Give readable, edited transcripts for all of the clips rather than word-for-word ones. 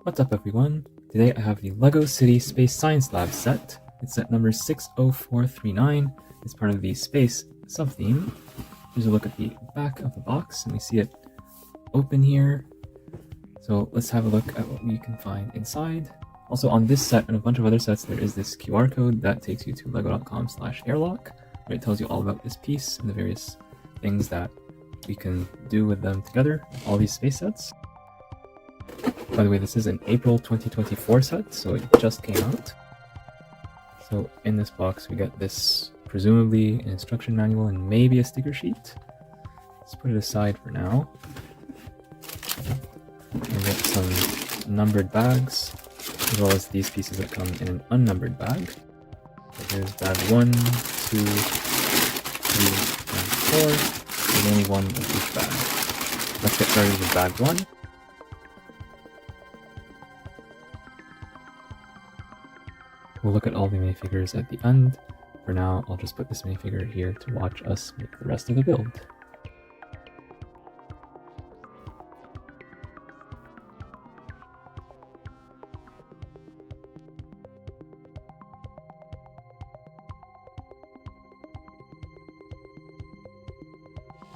What's up everyone? Today I have the LEGO City Space Science Lab set. It's set number 60439. It's part of the space sub-theme. Here's a look at the back of the box, and we see it open here. So let's have a look at what we can find inside. Also on this set and a bunch of other sets, there is this QR code that takes you to lego.com/airlock, where it tells you all about this piece and the various things that we can do with them together, all these space sets. By the way, this is an April 2024 set, so it just came out. So in this box we get this, presumably an instruction manual and maybe a sticker sheet. Let's put it aside for now. We get some numbered bags, as well as these pieces that come in an unnumbered bag. So here's bag 1, 2, 3, and 4. There's only one of each bag. Let's get started with bag 1. We'll look at all the minifigures at the end. For now, I'll just put this minifigure here to watch us make the rest of the build.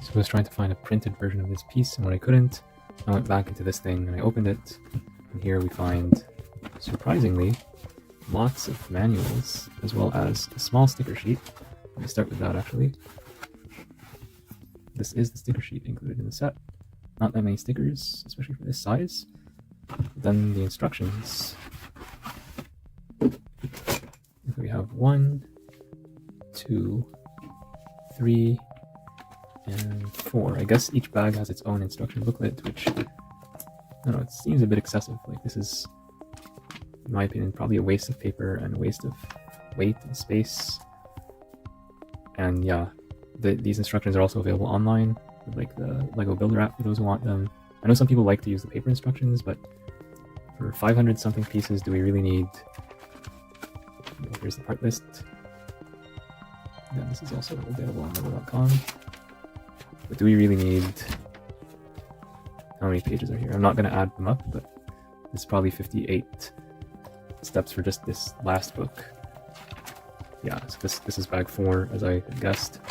So I was trying to find a printed version of this piece, and when I couldn't, I went back into this thing and I opened it, and here we find, surprisingly, lots of manuals, as well as a small sticker sheet. Let me start with that actually. This is the sticker sheet included in the set. Not that many stickers, especially for this size. Then the instructions. We have 1, 2, 3, and 4. I guess each bag has its own instruction booklet, which, I don't know, it seems a bit excessive. Like, this is, in my opinion, probably a waste of paper and a waste of weight and space. And yeah, these instructions are also available online with like the Lego Builder app for those who want them. I know some people like to use the paper instructions, but for 500 something pieces, do we really need... Here's the part list. Again, this is also available on lego.com. But do we really need... How many pages are here? I'm not going to add them up, but it's probably 58 steps for just this last book. Yeah, so this is bag 4, as I guessed,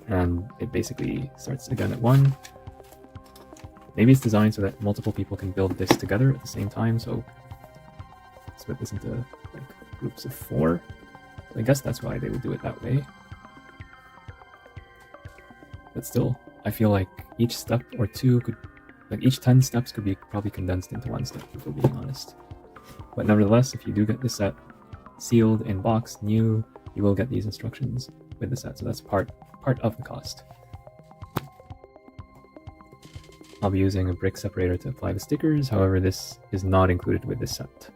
and it basically starts again at 1. Maybe it's designed so that multiple people can build this together at the same time, so split this into like groups of 4. So I guess that's why they would do it that way. But still, I feel like each step or two could, like each 10 steps could be probably condensed into one step, if we're being honest. But nevertheless, if you do get this set sealed in box new, you will get these instructions with the set, so that's part of the cost. I'll be using a brick separator to apply the stickers, however this is not included with this set.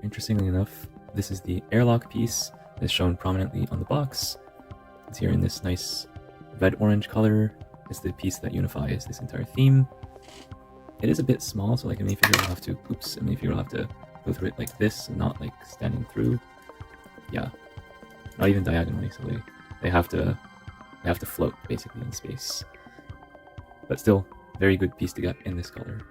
Interestingly enough, this is the airlock piece that is shown prominently on the box. It's here in this nice red-orange color. It's the piece that unifies this entire theme. It is a bit small, so like a minifigure will have to, a minifigure will have to go through it like this and not like standing through. Yeah, not even diagonally, so they have to float basically in space. But still, very good piece to get in this color.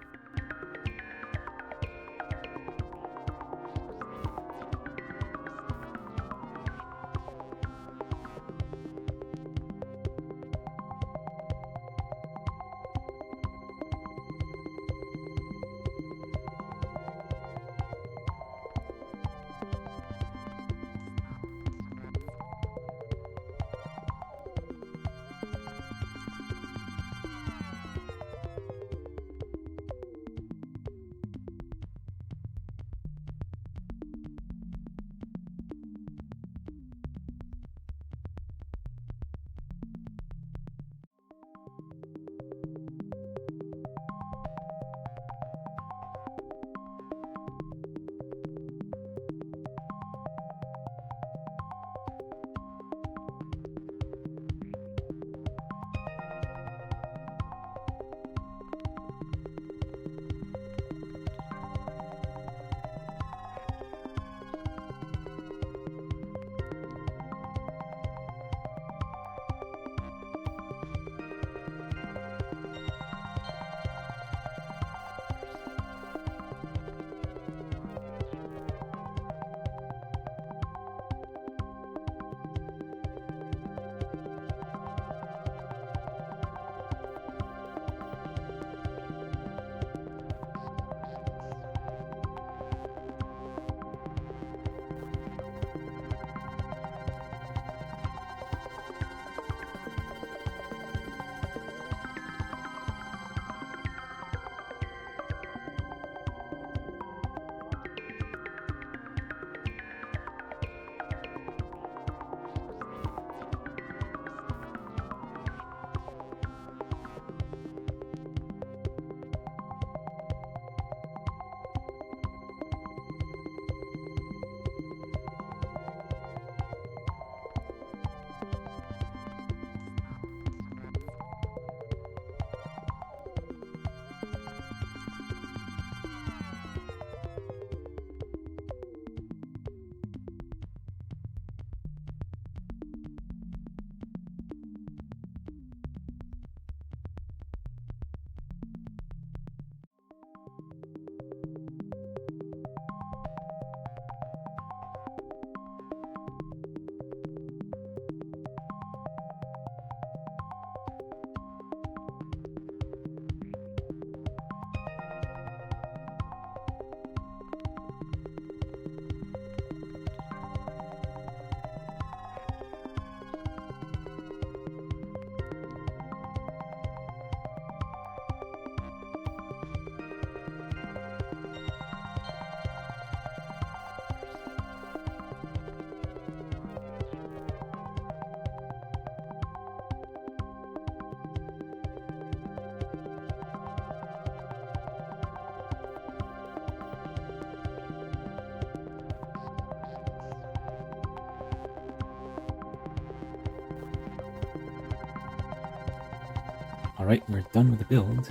Alright, we're done with the build.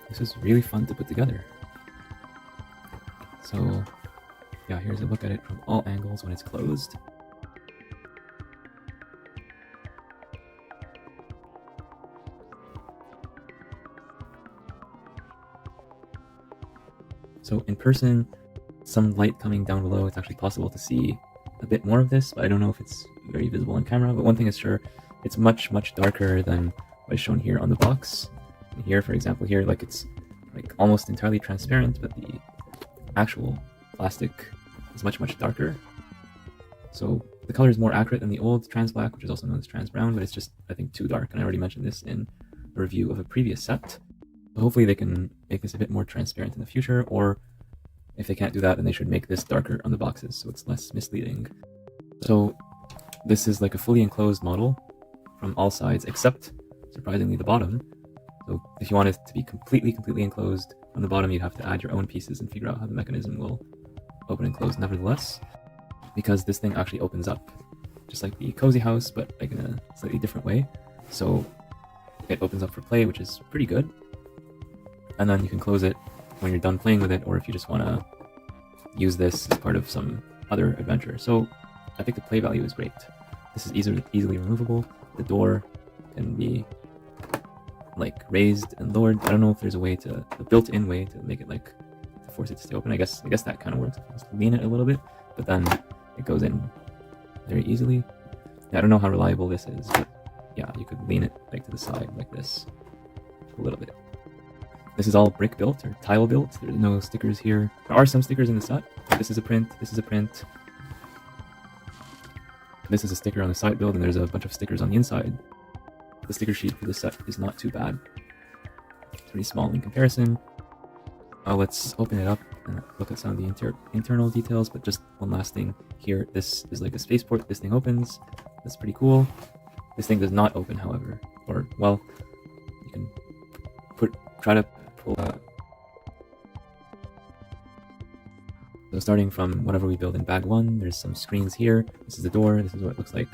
This was really fun to put together. So yeah, here's a look at it from all angles when it's closed. So in person, some light coming down below, it's actually possible to see a bit more of this, but I don't know if it's very visible on camera. But one thing is sure, it's much darker than what is shown here on the box. And here, for example, here, like it's like almost entirely transparent, but the actual plastic is much darker. So the color is more accurate than the old trans black, which is also known as trans brown, but it's just, I think, too dark. And I already mentioned this in a review of a previous set. So hopefully they can make this a bit more transparent in the future, or if they can't do that, then they should make this darker on the boxes so it's less misleading. So this is like a fully enclosed model from all sides, except, surprisingly, the bottom. So if you want it to be completely enclosed on the bottom, you'd have to add your own pieces and figure out how the mechanism will open and close nevertheless, because this thing actually opens up, just like the cozy house, but like in a slightly different way. So it opens up for play, which is pretty good. And then you can close it when you're done playing with it, or if you just want to use this as part of some other adventure. So I think the play value is great. This is easily removable. The door can be like raised and lowered. I don't know if there's a way to, a built-in way to make it like, to force it to stay open. I guess that kind of works. Just lean it a little bit, but then it goes in very easily. Yeah, I don't know how reliable this is, but yeah, you could lean it like to the side like this a little bit. This is all brick built or tile built. There's no stickers here. There are some stickers in the set. This is a print. This is a print. This is a sticker on the side build, and there's a bunch of stickers on the inside. The sticker sheet for this set is not too bad. It's pretty small in comparison. Let's open it up and look at some of the internal details, but just one last thing here. This is like a spaceport. This thing opens. That's pretty cool. This thing does not open, however. Or, well, you can try to pull out. So starting from whatever we build in bag 1, there's some screens here. This is the door. This is what it looks like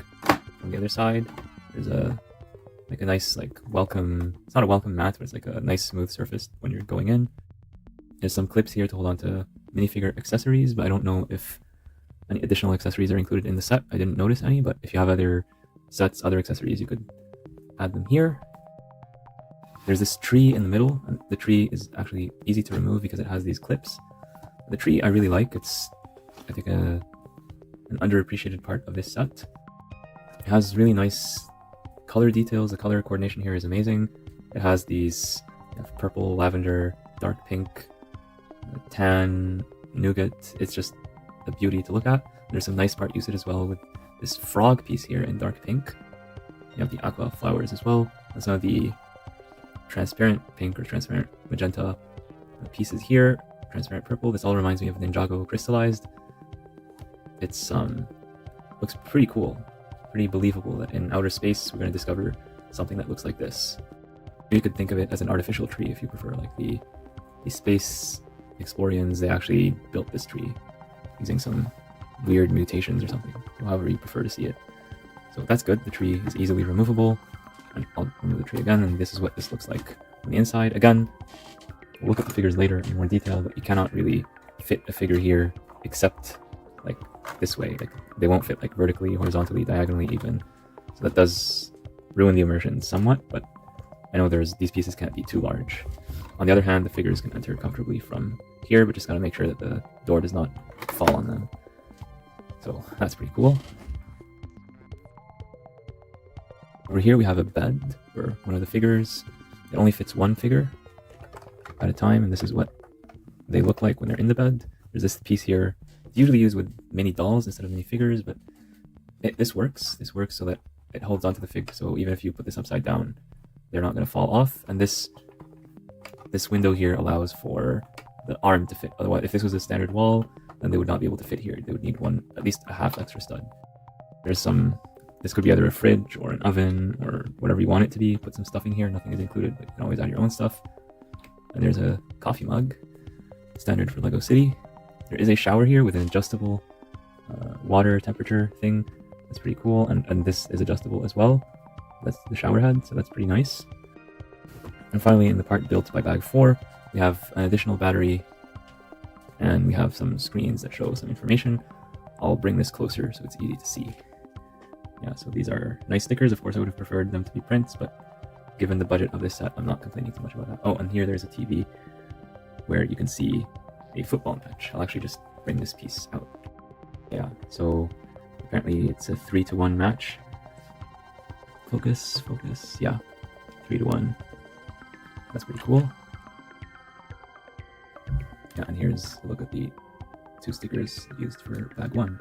from the other side. There's a nice welcome. It's not a welcome mat, but it's like a nice smooth surface when you're going in. There's some clips here to hold on to minifigure accessories, but I don't know if any additional accessories are included in the set. I didn't notice any, but if you have other sets, other accessories, you could add them here. There's this tree in the middle, and the tree is actually easy to remove because it has these clips. The tree I really like. It's, I think, an underappreciated part of this set. It has really nice color details. The color coordination here is amazing. It has these purple, lavender, dark pink, tan, nougat. It's just a beauty to look at. There's some nice part usage as well with this frog piece here in dark pink. You have the aqua flowers as well, and some of the transparent pink or transparent magenta pieces here, transparent purple. This all reminds me of Ninjago crystallized. It's looks pretty cool, pretty believable that in outer space we're going to discover something that looks like this. You could think of it as an artificial tree if you prefer, like the space explorians. They actually built this tree using some weird mutations or something, however you prefer to see it. So that's good. The tree is easily removable. And I'll remove the tree again, and this is what this looks like on the inside. Again, we'll look at the figures later in more detail, but you cannot really fit a figure here except like this way. Like they won't fit like vertically, horizontally, diagonally even. So that does ruin the immersion somewhat, but I know these pieces can't be too large. On the other hand, the figures can enter comfortably from here, but just gotta make sure that the door does not fall on them. So that's pretty cool. Over here we have a bed for one of the figures. It only fits one figure at a time, and this is what they look like when they're in the bed. There's this piece here. It's usually used with mini dolls instead of mini figures, but this works. This works so that it holds onto the fig, so even if you put this upside down, they're not going to fall off. And this window here allows for the arm to fit. Otherwise, if this was a standard wall, then they would not be able to fit here. They would need at least a half extra stud. This could be either a fridge or an oven or whatever you want it to be. Put some stuffing here. Nothing is included, but you can always add your own stuff. And there's a coffee mug, standard for Lego City. There is a shower here with an adjustable water temperature thing. That's pretty cool. And this is adjustable as well. That's the shower head, so that's pretty nice. And finally, in the part built by bag 4, we have an additional battery, and we have some screens that show some information. I'll bring this closer so it's easy to see. Yeah, so these are nice stickers. Of course, I would have preferred them to be prints, but given the budget of this set, I'm not complaining too much about that. Oh, and here there's a TV where you can see a football match. I'll actually just bring this piece out. Yeah, so apparently it's a 3-to-1 match. Focus, focus, yeah, 3-to-1. That's pretty cool. Yeah, and here's a look at the 2 stickers used for bag 1.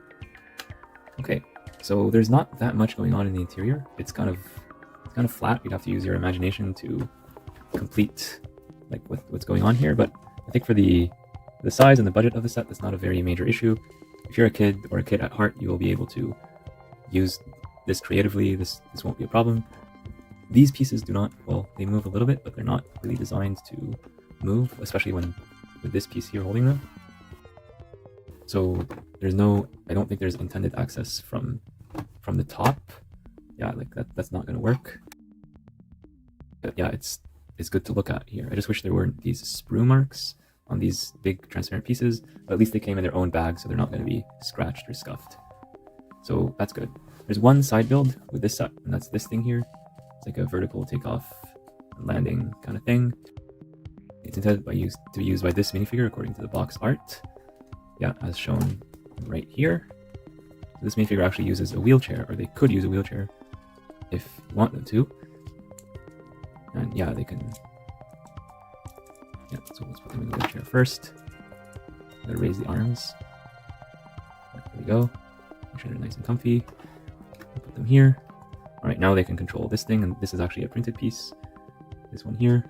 Okay, so there's not that much going on in the interior. It's kind of flat. You'd have to use your imagination to complete like what's going on here. But I think for the size and the budget of the set, that's not a very major issue. If you're a kid or a kid at heart, you will be able to use this creatively. This won't be a problem. These pieces do not, well, they move a little bit, but they're not really designed to move, especially with this piece here holding them. So there's no, I don't think there's intended access from the top. Yeah, like that's not going to work. But yeah, it's good to look at here. I just wish there weren't these sprue marks on these big transparent pieces, but at least they came in their own bag, so they're not going to be scratched or scuffed. So that's good. There's one side build with this set, and that's this thing here. It's like a vertical takeoff and landing kind of thing. It's intended to be used by this minifigure according to the box art. Yeah, as shown right here. So this minifigure actually uses a wheelchair, or they could use a wheelchair if you want them to. And yeah, they can. Yeah, so let's put them in the wheelchair first. I'm gonna raise the arms. There we go. Make sure they're nice and comfy. Put them here. All right, now they can control this thing, and this is actually a printed piece. This one here.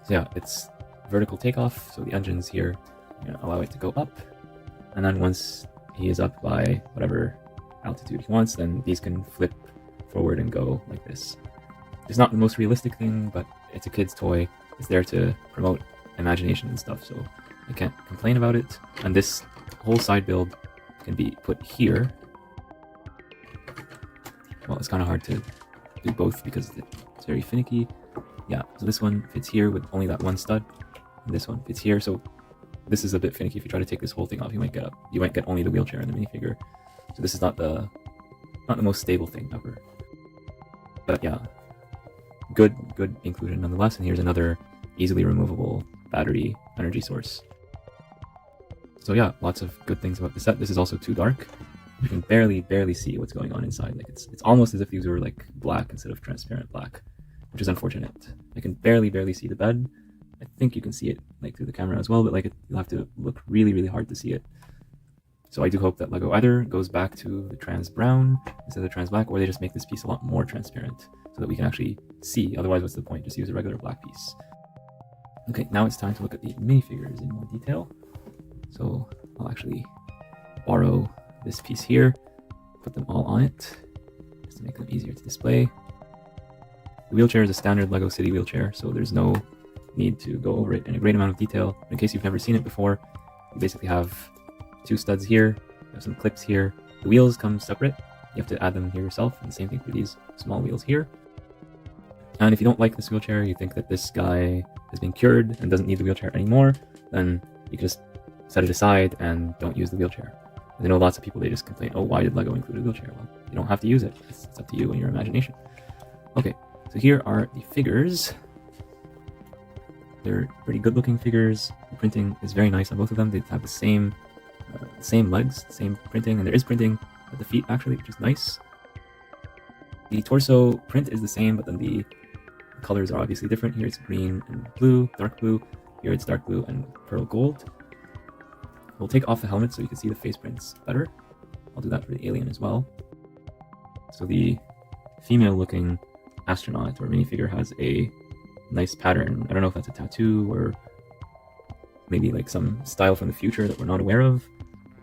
So yeah, it's vertical takeoff. So the engine's here. You're gonna allow it to go up, and then once he is up by whatever altitude he wants, then these can flip forward and go like this. It's not the most realistic thing, but it's a kid's toy. It's there to promote imagination and stuff, so I can't complain about it. And this whole side build can be put here. Well, it's kind of hard to do both because it's very finicky. Yeah, so this one fits here with only that one stud, and this one fits here. So this is a bit finicky. If you try to take this whole thing off, you might get only the wheelchair and the minifigure. So this is not the most stable thing ever. But yeah, good inclusion nonetheless. And here's another easily removable battery energy source. So yeah, lots of good things about the set. This is also too dark. You can barely see what's going on inside. Like it's almost as if these were like black instead of transparent black, which is unfortunate. I can barely see the bed. I think you can see it like through the camera as well, but like you'll have to look really hard to see it. So I do hope that LEGO either goes back to the trans brown instead of the trans black, or they just make this piece a lot more transparent so that we can actually see. Otherwise, what's the point? Just use a regular black piece. Okay, now it's time to look at the minifigures in more detail. So I'll actually borrow this piece here, put them all on it, just to make them easier to display. The wheelchair is a standard LEGO City wheelchair, so there's no need to go over it in a great amount of detail. In case you've never seen it before, you basically have 2 studs here, you have some clips here. The wheels come separate, you have to add them here yourself, and the same thing for these small wheels here. And if you don't like this wheelchair, you think that this guy has been cured and doesn't need the wheelchair anymore, then you can just set it aside and don't use the wheelchair. I know lots of people, they just complain, oh, why did LEGO include a wheelchair? Well, you don't have to use it. It's up to you and your imagination. Okay, so here are the figures. They're pretty good looking figures. The printing is very nice on both of them. They have the same legs, same printing, and there is printing at the feet actually, which is nice. The torso print is the same, but then the colors are obviously different. Here it's green and blue, dark blue. Here it's dark blue and pearl gold. We'll take off the helmet so you can see the face prints better. I'll do that for the alien as well. So the female looking astronaut or minifigure has a nice pattern. I don't know if that's a tattoo or maybe like some style from the future that we're not aware of.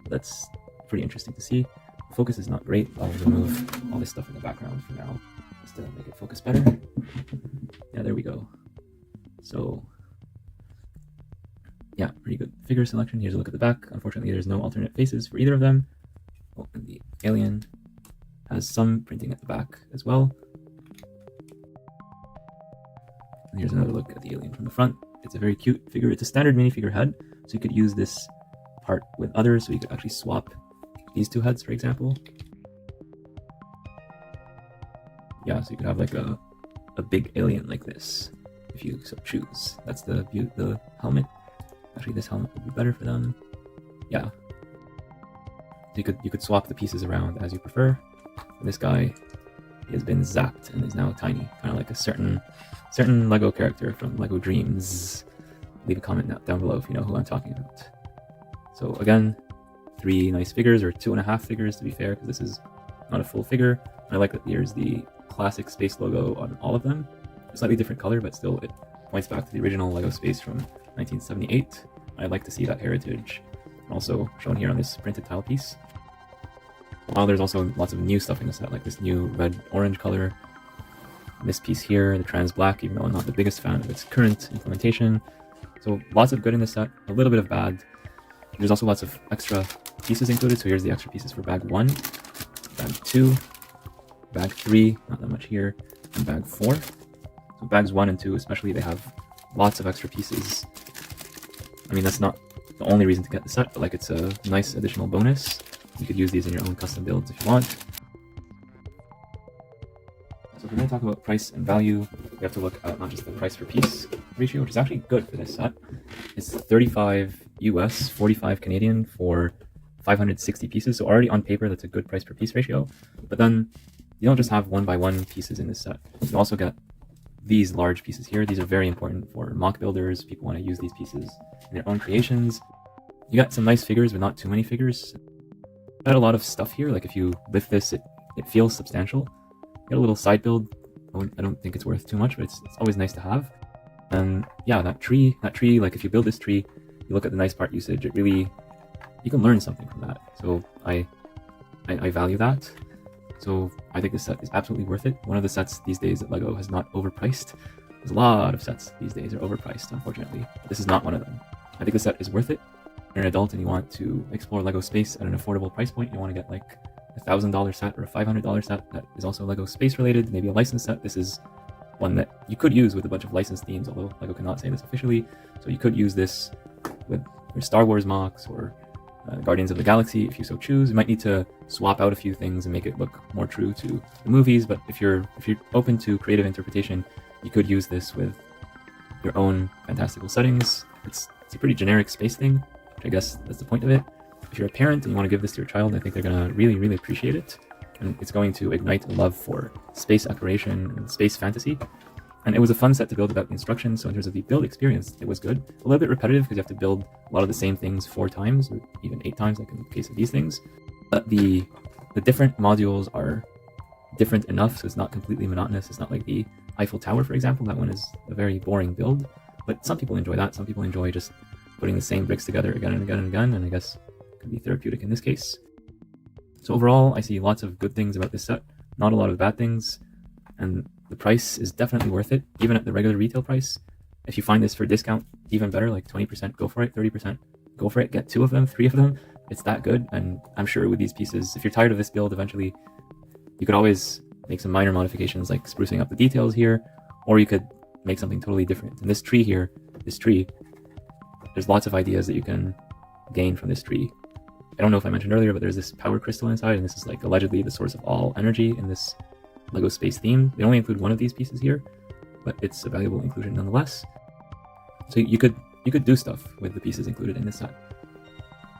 That's pretty interesting to see. The focus is not great. I'll remove all this stuff in the background for now just to make it focus better. Yeah, there we go. So yeah, pretty good figure selection. Here's a look at the back. Unfortunately, there's no alternate faces for either of them. Oh, and the alien has some printing at the back as well. And And here's another look at the alien from the front. It's a very cute figure. It's a standard minifigure head, so you could use this part with others, so you could actually swap these two heads, for example. Yeah, so you could have like a big alien like this, if you so choose. That's the helmet. Actually, this helmet would be better for them. Yeah. So you could swap the pieces around as you prefer. This guy has been zapped and is now tiny, kind of like a certain Lego character from Lego Dreams. Leave a comment down below if you know who I'm talking about. So again, 3 nice figures, or 2.5 figures to be fair, because this is not a full figure. I like that there's the classic space logo on all of them. A slightly different color, but still it points back to the original Lego Space from 1978. I'd like to see that heritage also shown here on this printed tile piece. While there's also lots of new stuff in the set, like this new red-orange color, this piece here, the trans black, even though I'm not the biggest fan of its current implementation. So lots of good in this set, a little bit of bad. There's also lots of extra pieces included, so here's the extra pieces for bag 1, bag 2, bag 3, not that much here, and bag 4. So bags 1 and 2 especially, they have lots of extra pieces. I mean, that's not the only reason to get the set, but like it's a nice additional bonus. You could use these in your own custom builds if you want. So if we're going to talk about price and value, we have to look at not just the price per piece ratio, which is actually good for this set. It's 35 US, 45 Canadian for 560 pieces. So already on paper, that's a good price per piece ratio. But then you don't just have 1x1 pieces in this set. You also get these large pieces here. These are very important for mock builders. People want to use these pieces in their own creations. You got some nice figures, but not too many figures. Got a lot of stuff here. Like if you lift this, it feels substantial. Got a little side build. I don't think it's worth too much, but it's always nice to have. And yeah, that tree, like if you build this tree, you look at the nice part usage, it really, you can learn something from that. So I value that. So I think this set is absolutely worth it. One of the sets these days that LEGO has not overpriced. There's a lot of sets these days are overpriced, unfortunately. But this is not one of them. I think the set is worth it. If you're an adult and you want to explore LEGO Space at an affordable price point, you want to get like a $1,000 set or a $500 set that is also LEGO Space related, maybe a licensed set. This is one that you could use with a bunch of licensed themes, although LEGO cannot say this officially. So you could use this with your Star Wars mocks or Guardians of the Galaxy if you so choose. You might need to swap out a few things and make it look more true to the movies, but if you're open to creative interpretation, you could use this with your own fantastical settings. It's a pretty generic space thing, which I guess that's the point of it. If you're a parent and you want to give this to your child, I think they're going to really appreciate it. And it's going to ignite a love for space exploration and space fantasy. And it was a fun set to build without the instructions, so in terms of the build experience, it was good. A little bit repetitive because you have to build a lot of the same things 4 times, or even 8 times, like in the case of these things. But the different modules are different enough, so it's not completely monotonous. It's not like the Eiffel Tower, for example. That one is a very boring build. But some people enjoy that. Some people enjoy just putting the same bricks together again and again and again, and I guess it could be therapeutic in this case. So overall, I see lots of good things about this set, not a lot of bad things, and the price is definitely worth it, even at the regular retail price. If you find this for discount, even better, like 20%, go for it, 30%, go for it, get 2 of them, 3 of them. It's that good, and I'm sure with these pieces, if you're tired of this build eventually, you could always make some minor modifications like sprucing up the details here, or you could make something totally different. And this tree here, there's lots of ideas that you can gain from this tree. I don't know if I mentioned earlier, but there's this power crystal inside, and this is like allegedly the source of all energy in this LEGO Space theme. They only include one of these pieces here, but it's a valuable inclusion nonetheless. So you could do stuff with the pieces included in this set.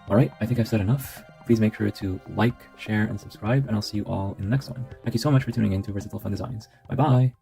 Alright, I think I've said enough. Please make sure to like, share, and subscribe, and I'll see you all in the next one. Thank you so much for tuning in to Versatile Fun Designs. Bye bye!